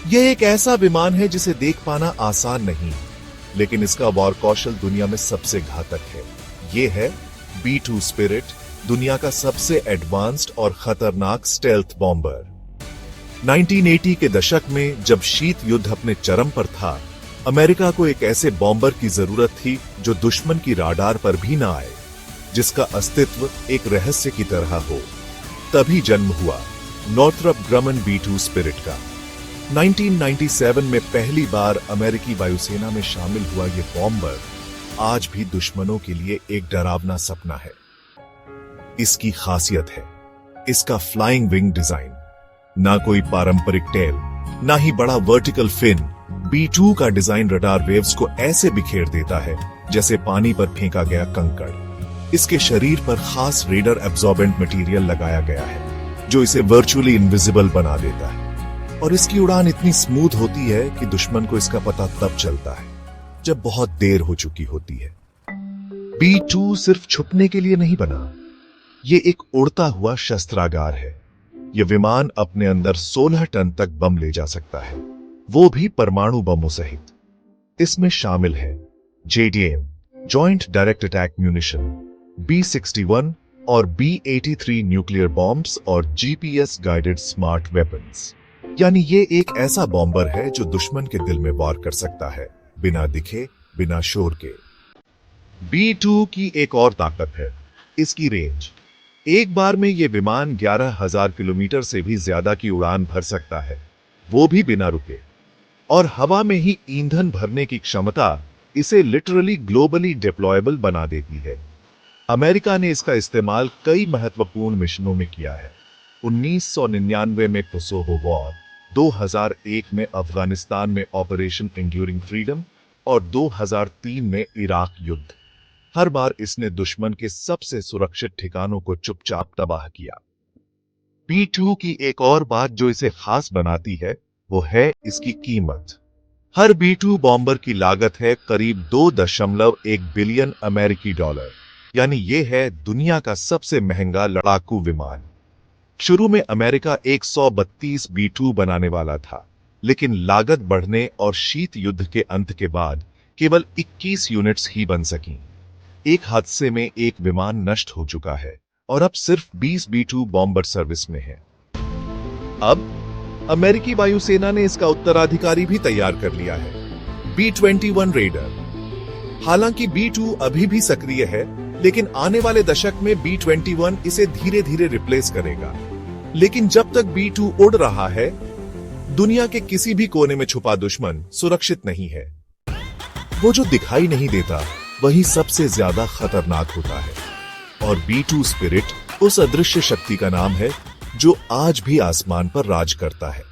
यह एक ऐसा विमान है जिसे देख पाना आसान नहीं, लेकिन इसका वार कौशल दुनिया में सबसे घातक है। यह है B-2 स्पिरिट, दुनिया का सबसे एडवांस्ड और खतरनाक स्टेल्थ बॉम्बर। 1980 के दशक में जब शीत युद्ध अपने चरम पर था, अमेरिका को एक ऐसे बॉम्बर की जरूरत थी जो दुश्मन की राडार पर भी ना आए, जिसका अस्तित्व एक रहस्य की तरह हो। तभी जन्म हुआ नॉर्थरॉप ग्रमन B-2 स्पिरिट का। 1997 में पहली बार अमेरिकी वायुसेना में शामिल हुआ यह बॉम्बर आज भी दुश्मनों के लिए एक डरावना सपना है। इसकी खासियत है इसका फ्लाइंग विंग डिजाइन। ना कोई पारंपरिक टेल, ना ही बड़ा वर्टिकल फिन। B-2 का डिजाइन रडार वेव्स को ऐसे बिखेर देता है जैसे पानी पर फेंका गया कंकड़। इसके शरीर पर खास रेडर एब्जॉर्बेंट मटेरियल लगाया गया है जो इसे वर्चुअली इनविजिबल बना देता है, और इसकी उड़ान इतनी स्मूथ होती है कि दुश्मन को इसका पता तब चलता है जब बहुत देर हो चुकी होती है। B-2 सिर्फ छुपने के लिए नहीं बना, ये एक उड़ता हुआ शस्त्रागार है। यह विमान अपने अंदर 16 टन तक बम ले जा सकता है, वो भी परमाणु बमों सहित। इसमें शामिल है JDAM joint direct attack munition, B-61 और B-83 न्यूक्लियर बॉम्ब्स और GPS गाइडेड स्मार्ट वेपन्स। यानी ये एक ऐसा बॉम्बर है जो दुश्मन के दिल में वार कर सकता है, बिना दिखे, बिना शोर के। B-2 की एक और ताकत है इसकी रेंज। एक बार में यह विमान 11,000 किलोमीटर से भी ज्यादा की उड़ान भर सकता है, वो भी बिना रुके। और हवा में ही ईंधन भरने की क्षमता इसे लिटरली ग्लोबली डिप्लॉयबल बना देती है। अमेरिका ने इसका इस्तेमाल कई महत्वपूर्ण मिशनों में किया है। 1999 में कोसोवो वॉर, 2001 में अफगानिस्तान में ऑपरेशन एंड्यूरिंग फ्रीडम और 2003 में इराक युद्ध। हर बार इसने दुश्मन के सबसे सुरक्षित ठिकानों को चुपचाप तबाह किया। B-2 की एक और बात जो इसे खास बनाती है वो है इसकी कीमत। हर B-2 बॉम्बर की लागत है करीब 2.1 बिलियन अमेरिकी डॉलर, यानी ये है दुनिया का सबसे महंगा लड़ाकू विमान। शुरू में अमेरिका 132 B-2 बनाने वाला था, लेकिन लागत बढ़ने और शीत युद्ध के अंत के बाद केवल 21 यूनिट्स ही बन सकीं। एक हादसे में एक विमान नष्ट हो चुका है और अब सिर्फ 20 B-2 बॉम्बर सर्विस में है। अब अमेरिकी वायुसेना ने इसका उत्तराधिकारी भी तैयार कर लिया है, B-21 रेडर। हालांकि B-2 अभी भी सक्रिय है, लेकिन आने वाले दशक में B-21 इसे धीरे धीरे रिप्लेस करेगा। लेकिन जब तक B-2 उड़ रहा है, दुनिया के किसी भी कोने में छुपा दुश्मन सुरक्षित नहीं है। वो जो दिखाई नहीं देता वही सबसे ज्यादा खतरनाक होता है, और B-2 स्पिरिट उस अदृश्य शक्ति का नाम है जो आज भी आसमान पर राज करता है।